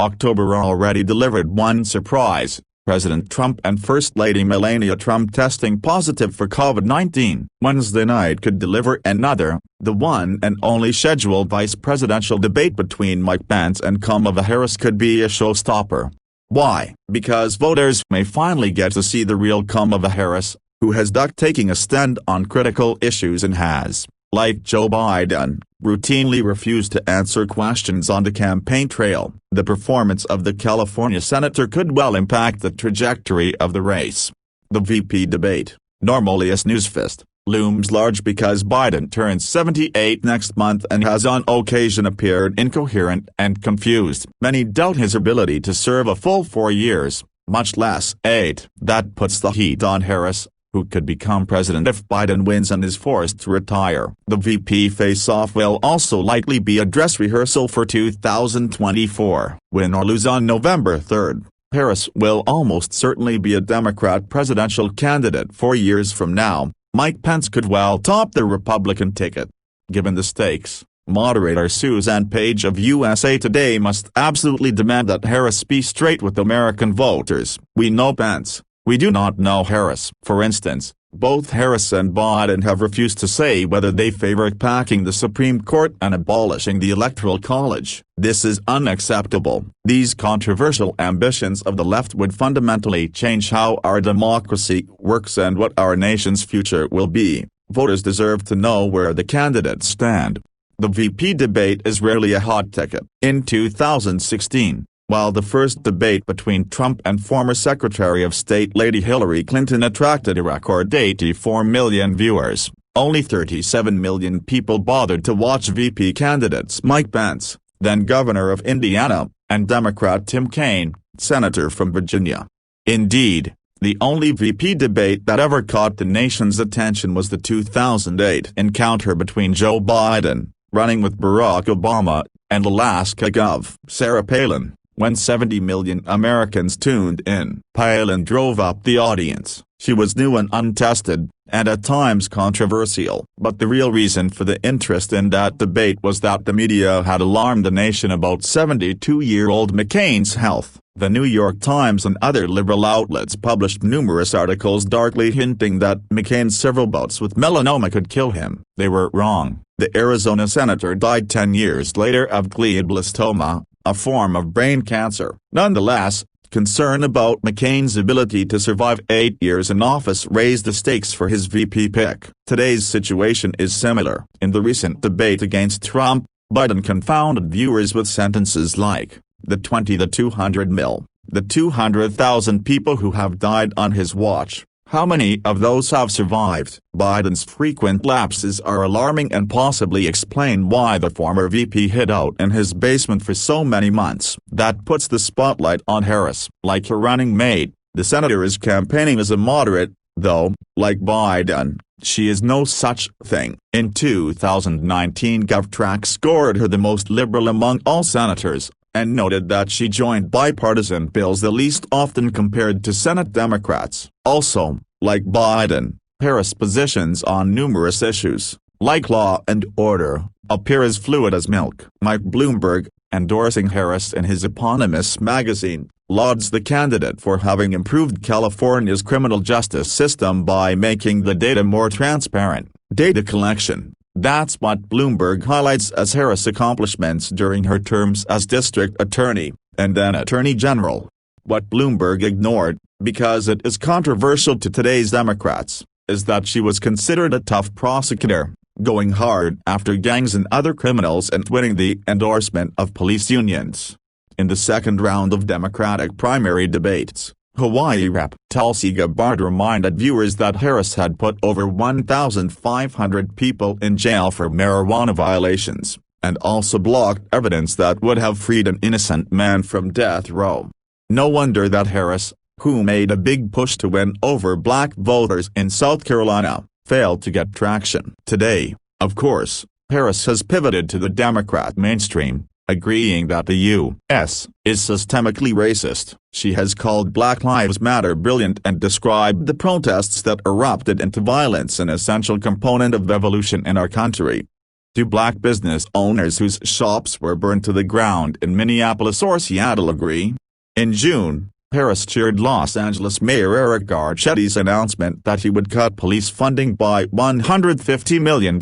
October already delivered one surprise: President Trump and First Lady Melania Trump testing positive for COVID-19. Wednesday night could deliver another, the one and only scheduled vice presidential debate between Mike Pence and Kamala Harris could be a showstopper. Why? Because voters may finally get to see the real Kamala Harris, who has ducked taking a stand on critical issues and has, like Joe Biden, routinely refused to answer questions on the campaign trail. The performance of the California senator could well impact the trajectory of the race. The VP debate, normally a snoozefest, looms large because Biden turns 78 next month and has on occasion appeared incoherent and confused. Many doubt his ability to serve a full 4 years, much less 8. That puts the heat on Harris, who could become president if Biden wins and is forced to retire. The VP face-off will also likely be a dress rehearsal for 2024. Win or lose on November 3, Harris will almost certainly be a Democrat presidential candidate 4 years from now. Mike Pence could well top the Republican ticket. Given the stakes, moderator Suzanne Page of USA Today must absolutely demand that Harris be straight with American voters. We know Pence. We do not know Harris. For instance, both Harris and Biden have refused to say whether they favor packing the Supreme Court and abolishing the Electoral College. This is unacceptable. These controversial ambitions of the left would fundamentally change how our democracy works and what our nation's future will be. Voters deserve to know where the candidates stand. The VP debate is rarely a hot ticket. In 2016, while the first debate between Trump and former Secretary of State Lady Hillary Clinton attracted a record 84 million viewers, only 37 million people bothered to watch VP candidates Mike Pence, then governor of Indiana, and Democrat Tim Kaine, senator from Virginia. Indeed, the only VP debate that ever caught the nation's attention was the 2008 encounter between Joe Biden, running with Barack Obama, and Alaska Gov. Sarah Palin, when 70 million Americans tuned in. Palin drove up the audience. She was new and untested, and at times controversial. But the real reason for the interest in that debate was that the media had alarmed the nation about 72-year-old McCain's health. The New York Times and other liberal outlets published numerous articles darkly hinting that McCain's several bouts with melanoma could kill him. They were wrong. The Arizona senator died 10 years later of glioblastoma, a form of brain cancer. Nonetheless, concern about McCain's ability to survive 8 years in office raised the stakes for his VP pick. Today's situation is similar. In the recent debate against Trump, Biden confounded viewers with sentences like, the 200 mil, the 200,000 people who have died on his watch. How many of those have survived? Biden's frequent lapses are alarming and possibly explain why the former VP hid out in his basement for so many months. That puts the spotlight on Harris. Like her running mate, the senator is campaigning as a moderate, though, like Biden, she is no such thing. In 2019, GovTrack scored her the most liberal among all senators, and noted that she joined bipartisan bills the least often compared to Senate Democrats. Also, like Biden, Harris' positions on numerous issues, like law and order, appear as fluid as milk. Mike Bloomberg, endorsing Harris in his eponymous magazine, lauds the candidate for having improved California's criminal justice system by making the data more transparent. Data collection. That's what Bloomberg highlights as Harris' accomplishments during her terms as district attorney, and then attorney general. What Bloomberg ignored, because it is controversial to today's Democrats, is that she was considered a tough prosecutor, going hard after gangs and other criminals and winning the endorsement of police unions. In the second round of Democratic primary debates, Hawaii Rep. Tulsi Gabbard reminded viewers that Harris had put over 1,500 people in jail for marijuana violations, and also blocked evidence that would have freed an innocent man from death row. No wonder that Harris, who made a big push to win over black voters in South Carolina, failed to get traction. Today, of course, Harris has pivoted to the Democrat mainstream, agreeing that the U.S. is systemically racist. She has called Black Lives Matter brilliant and described the protests that erupted into violence an essential component of evolution in our country. Do black business owners whose shops were burned to the ground in Minneapolis or Seattle agree? In June, Harris cheered Los Angeles Mayor Eric Garcetti's announcement that he would cut police funding by $150 million,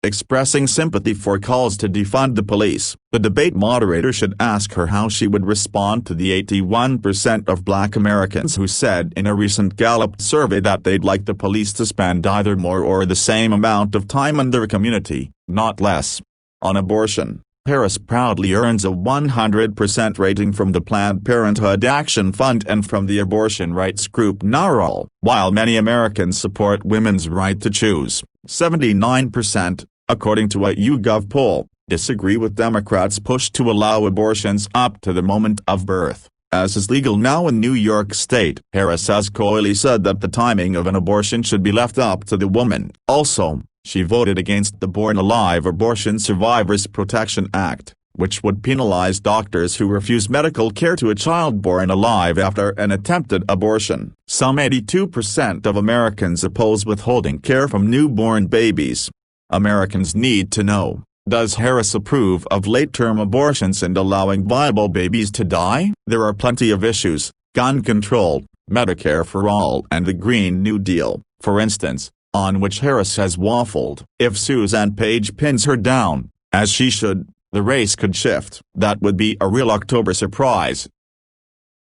expressing sympathy for calls to defund the police. The debate moderator should ask her how she would respond to the 81% of black Americans who said in a recent Gallup survey that they'd like the police to spend either more or the same amount of time in their community, not less. On abortion, Harris proudly earns a 100% rating from the Planned Parenthood Action Fund and from the abortion rights group NARAL. While many Americans support women's right to choose, 79%, according to a YouGov poll, disagree with Democrats' push to allow abortions up to the moment of birth, as is legal now in New York State. Harris has coyly said that the timing of an abortion should be left up to the woman. Also, she voted against the Born Alive Abortion Survivors Protection Act, which would penalize doctors who refuse medical care to a child born alive after an attempted abortion. Some 82% of Americans oppose withholding care from newborn babies. Americans need to know, does Harris approve of late-term abortions and allowing viable babies to die? There are plenty of issues: gun control, Medicare for all and the Green New Deal, for instance, on which Harris has waffled. If Suzanne Page pins her down, as she should, the race could shift. That would be a real October surprise.